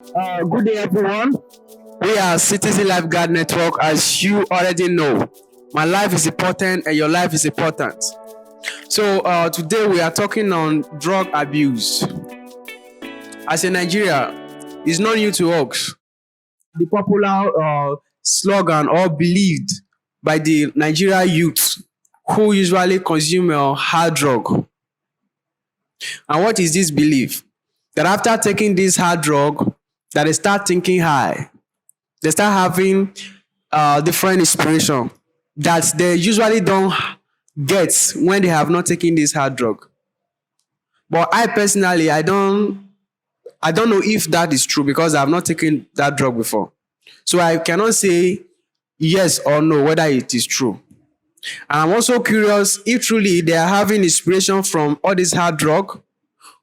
Good day, everyone. We are Citizen Lifeguard Network. As you already know, my life is important and your life is important. So, today we are talking on drug abuse. As a Nigeria, it's not new to us. The popular slogan or believed by the Nigeria youth who usually consume hard drug. And what is this belief? That after taking this hard drug, that they start thinking high. They start having different inspiration that they usually don't get when they have not taken this hard drug. But I personally, I don't know if that is true because I have not taken that drug before. So I cannot say yes or no whether it is true. And I'm also curious if truly they are having inspiration from all this hard drug.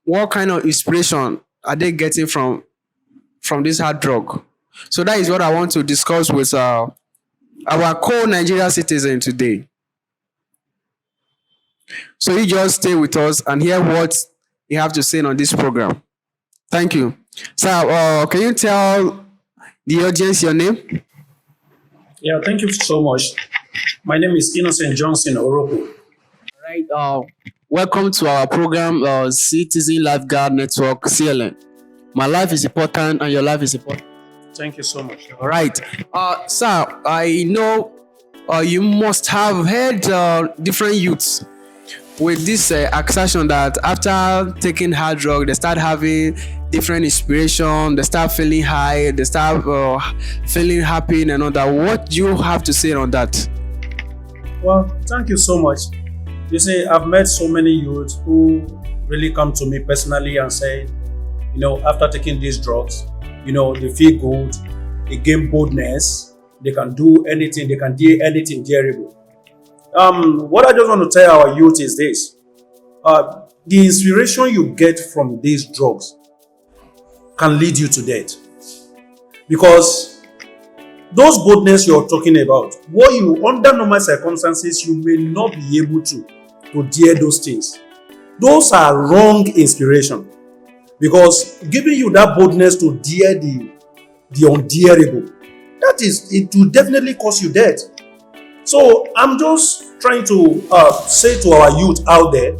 What kind of inspiration are they getting from this hard drug? So that is what I want to discuss with our co-Nigeria citizen today. So you just stay with us and hear what you have to say on this program. Thank you. So can you tell the audience your name? Yeah, thank you so much. My name is Innocent Johnson Oropo. Right. Welcome to our program, Citizen Lifeguard Network (CLN). My life is important and your life is important. Thank you so much. All right. Sir, I know you must have heard different youths with this accusation that after taking hard drug, they start having different inspiration, they start feeling high, they start feeling happy and all that. What do you have to say on that? Well, thank you so much. You see, I've met so many youths who really come to me personally and say, after taking these drugs, they feel good, they gain boldness, they can do anything, they can do anything terrible. What I just want to tell our youth is this. The inspiration you get from these drugs can lead you to death. Because those boldness you're talking about, what you, under normal circumstances, you may not be able to dare those things. Those are wrong inspiration. Because giving you that boldness to dare the undareable, it will definitely cause you death. So I'm just trying to say to our youth out there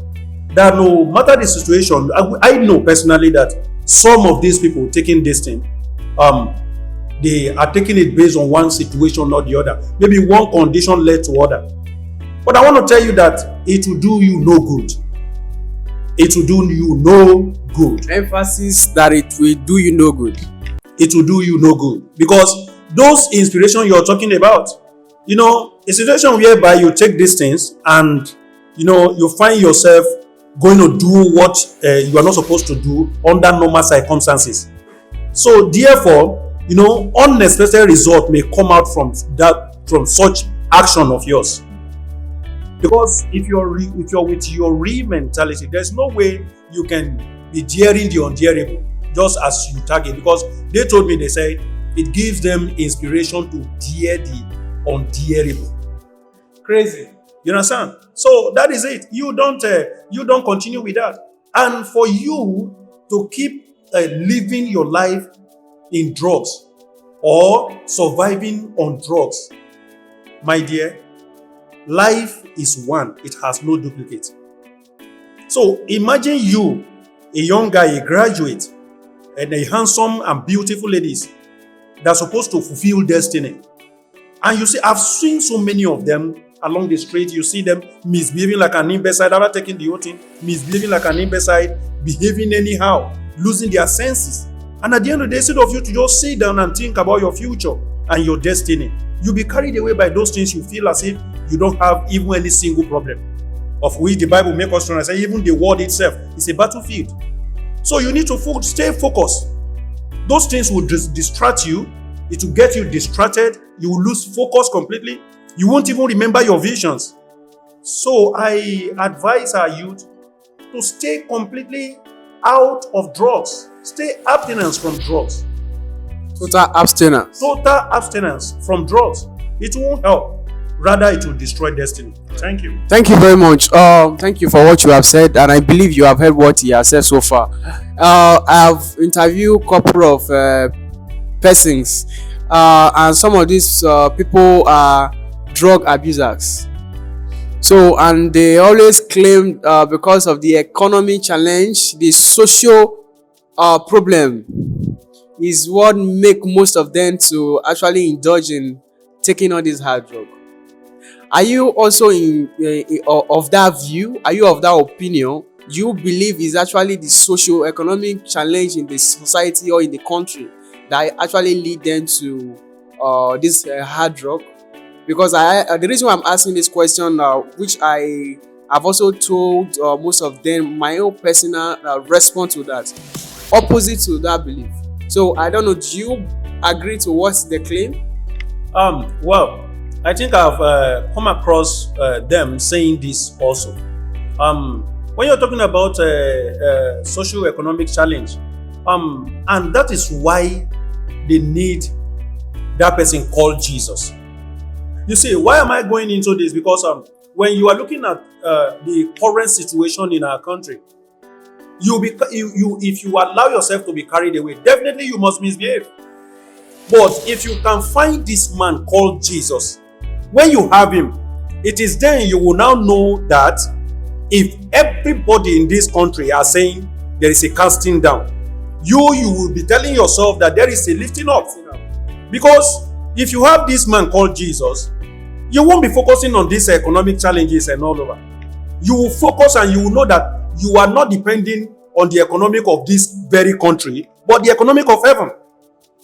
that no matter the situation, I know personally that some of these people taking this thing, they are taking it based on one situation or the other. Maybe one condition led to other. But I want to tell you that it will do you no good. It will do you no good. Emphasis that it will do you no good. It will do you no good. Because those inspiration you're talking about, a situation whereby you take these things and, you find yourself going to do what you are not supposed to do under normal circumstances. So therefore, unexpected result may come out from such action of yours. Because if you're with your real mentality, there's no way you can be daring the undareable just as you target. Because they told me, they said it gives them inspiration to dare the undareable. Crazy. You understand? So that is it. You don't continue with that. And for you to keep living your life in drugs or surviving on drugs, my dear, life is one. It has no duplicate. So imagine you, a young guy, a graduate, and a handsome and beautiful ladies that are supposed to fulfill destiny. And you see, I've seen so many of them along the street. You see them misbehaving like an imbecile after taking the whole thing, misbehaving like an imbecile, behaving anyhow, losing their senses. And at the end of the day, instead of you to just sit down and think about your future and your destiny, you'll be carried away by those things. You feel as if you don't have even any single problem, of which the Bible makes us understand. Even the world itself is a battlefield. So you need to stay focused. Those things will distract you. It will get you distracted. You will lose focus completely. You won't even remember your visions. So I advise our youth to stay completely out of drugs. Stay abstinence from drugs. Total abstinence. Total abstinence from drugs. It won't help. Rather, it will destroy destiny. Thank you. Thank you very much. Thank you for what you have said, and I believe you have heard what he has said so far. I've interviewed couple of persons, and some of these people are drug abusers. So, and they always claim because of the economy challenge, the social problem is what make most of them to actually indulge in taking all this hard drug. Are you also of that view? Are you of that opinion? Do you believe is actually the socio-economic challenge in the society or in the country that actually lead them to this hard drug? Because the reason why I'm asking this question, which I have also told most of them my own personal response to that, opposite to that belief. So I don't know. Do you agree to what's the claim? Well, I think I've come across them saying this also. When you're talking about socio-economic challenge, and that is why they need that person called Jesus. You see, why am I going into this? Because when you are looking at the current situation in our country, if you allow yourself to be carried away, definitely you must misbehave. But if you can find this man called Jesus, when you have him, it is then you will now know that if everybody in this country are saying there is a casting down, you will be telling yourself that there is a lifting up. Because if you have this man called Jesus, you won't be focusing on these economic challenges and all over. You will focus and you will know that you are not depending on the economic of this very country, but the economic of heaven.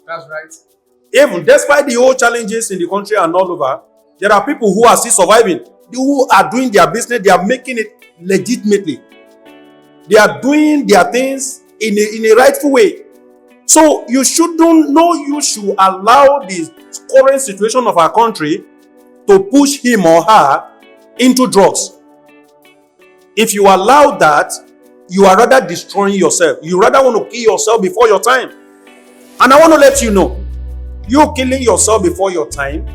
That's right. Even despite the whole challenges in the country and all over, there are people who are still surviving, who are doing their business, they are making it legitimately. They are doing their things in a rightful way. So you should allow the current situation of our country to push him or her into drugs. If you allow that, you are rather destroying yourself. You rather want to kill yourself before your time. And I want to let you know, you killing yourself before your time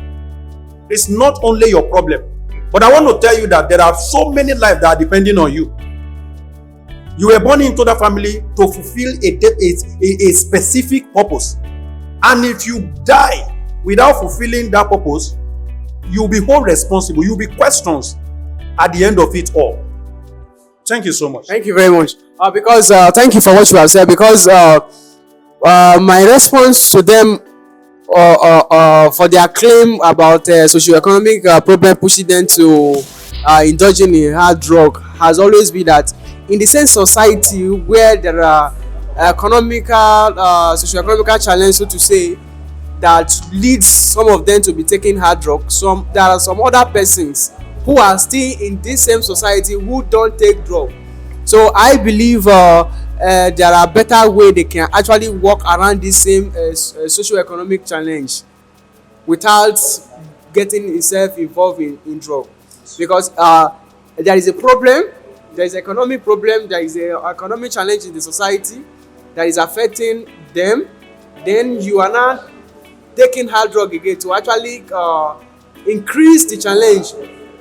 is not only your problem, but I want to tell you that there are so many lives that are depending on you. You were born into that family to fulfill a specific purpose. And if you die without fulfilling that purpose, you'll be whole responsible. You'll be questions at the end of it all. Thank you so much. Thank you very much. Because thank you for what you have said. Because my response to them for their claim about socio-economic problem pushing them to indulging in hard drug has always been that in the same society where there are socio-economical challenges, so to say, that leads some of them to be taking hard drugs, there are some other persons who are still in this same society who don't take drugs. So I believe there are better way they can actually work around this same socio-economic challenge without getting himself involved in drug. Because there is a problem, there is economic problem, there is a economic challenge in the society that is affecting them. Then you are not taking hard drug again to actually increase the challenge,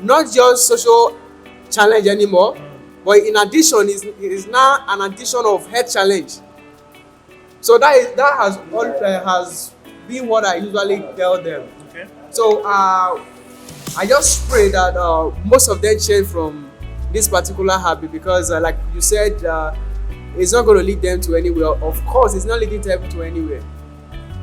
not just social challenge anymore, but in addition it is now an addition of health challenge. So that has been what I usually tell them. Okay. So I just pray that most of them change from this particular habit, because like you said, it's not going to lead them to anywhere. Of course, it's not leading them to anywhere.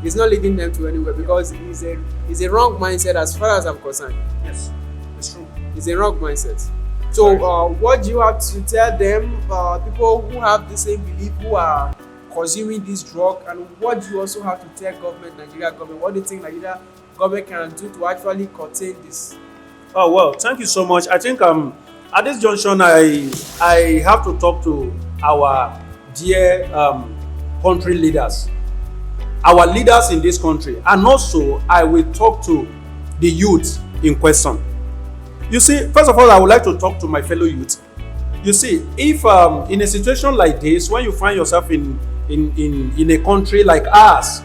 It's not leading them to anywhere because it's a wrong mindset as far as I'm concerned. Yes, it's true. It's a wrong mindset. So what do you have to tell them, people who have the same belief, who are consuming this drug, and what do you also have to tell Nigeria government? What do you think Nigeria government can do to actually contain this? Oh, well, thank you so much. I think at this junction, I have to talk to our dear country leaders, our leaders in this country, and also I will talk to the youth in question. You see, first of all, I would like to talk to my fellow youth. You see, if in a situation like this, when you find yourself in a country like ours,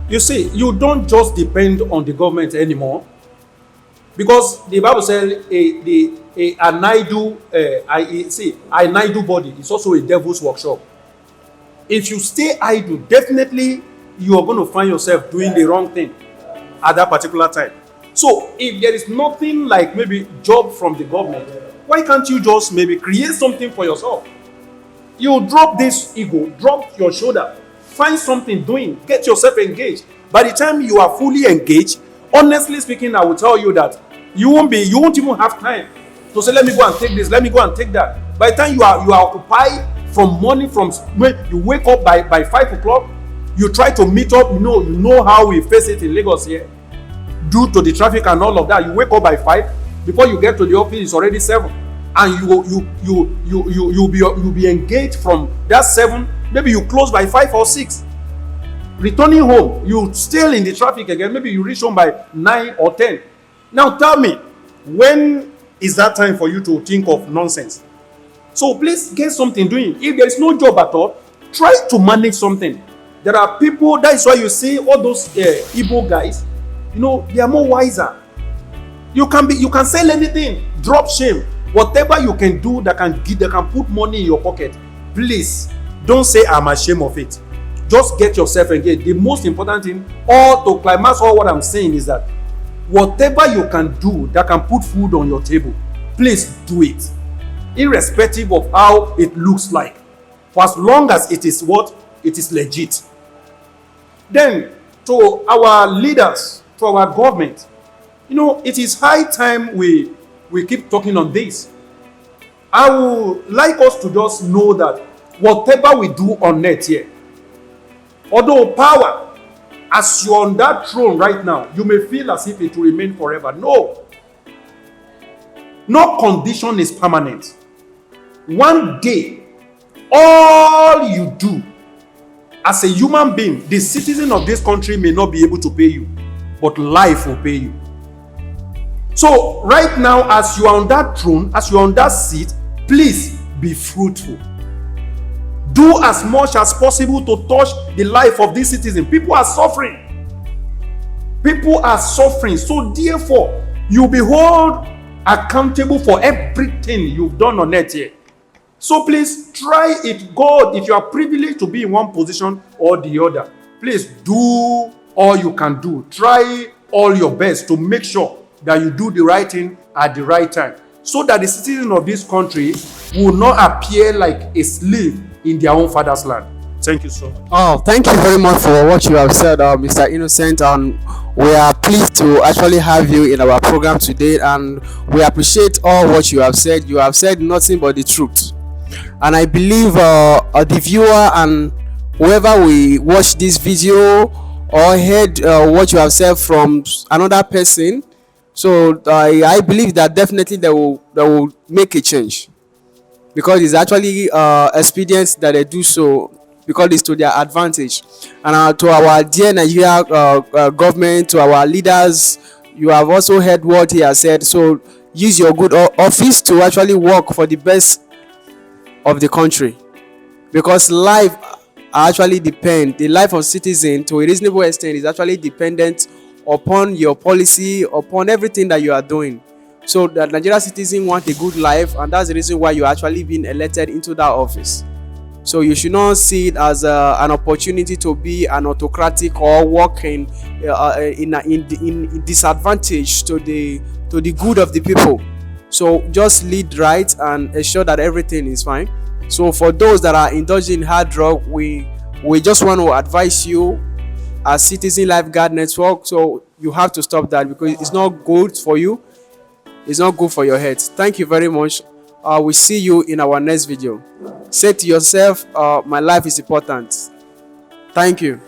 you see, you don't just depend on the government anymore, because the Bible says an idle body is also a devil's workshop. If you stay idle, definitely you are going to find yourself doing the wrong thing at that particular time. So if there is nothing like maybe job from the government, why can't you just maybe create something for yourself? You drop this ego, drop your shoulder, find something doing, get yourself engaged. By the time you are fully engaged, honestly speaking, I will tell you that you won't even have time to say, let me go and take this, let me go and take that. By the time you are occupied from morning, from when you wake up by 5 o'clock, you try to meet up, you know how we face it in Lagos here, due to the traffic and all of that. You wake up by 5, before you get to the office it's already 7, and you'll be engaged from that 7. Maybe you close by 5 or 6. Returning home, you still in the traffic again. Maybe you reach home by 9 or 10. Now tell me, when is that time for you to think of nonsense? So please get something doing. If there is no job at all, try to manage something. There are people, that is why you see all those Igbo guys, they are more wiser. You can sell anything, drop shame, whatever you can do that can put money in your pocket. Please don't say I'm ashamed of it. Just get yourself engaged. The most important thing, or to climax all what I'm saying, is that whatever you can do that can put food on your table, please do it, irrespective of how it looks like, for as long as it is legit. Then to our leaders, to our government, it is high time we keep talking on this. I would like us to just know that whatever we do on net here, although power, as you're on that throne right now, you may feel as if it will remain forever. No condition is permanent. One day, all you do as a human being, the citizen of this country may not be able to pay you, but life will pay you. So right now, as you are on that throne, as you are on that seat, please be fruitful. Do as much as possible to touch the life of this citizen. People are suffering. So therefore, you'll be held accountable for everything you've done on earth here. So please try it. God, if you are privileged to be in one position or the other, please do all you can do. Try all your best to make sure that you do the right thing at the right time, so that the citizens of this country will not appear like a slave in their own father's land. Thank you so much. Oh, thank you very much for what you have said, Mr. Innocent, and we are pleased to actually have you in our program today, and we appreciate all what you have said. You have said nothing but the truth, and I believe the viewer and whoever we watch this video or heard what you have said from another person, so I believe that definitely they will make a change, because it's actually expedient that they do so, because it's to their advantage. And to our dear Nigeria government, to our leaders, you have also heard what he has said. So use your good office to actually work for the best of the country, because life the life of citizen to a reasonable extent is actually dependent upon your policy, upon everything that you are doing. So the Nigerian citizen want a good life, and that's the reason why you're actually being elected into that office. So you should not see it as an opportunity to be an autocratic or work in disadvantage to the good of the people. So just lead right and ensure that everything is fine. So for those that are indulging in hard drug, we just want to advise you as Citizen Lifeguard Network. So you have to stop that, because it's not good for you. It's not good for your health. Thank you very much. We'll see you in our next video. Say to yourself, my life is important. Thank you.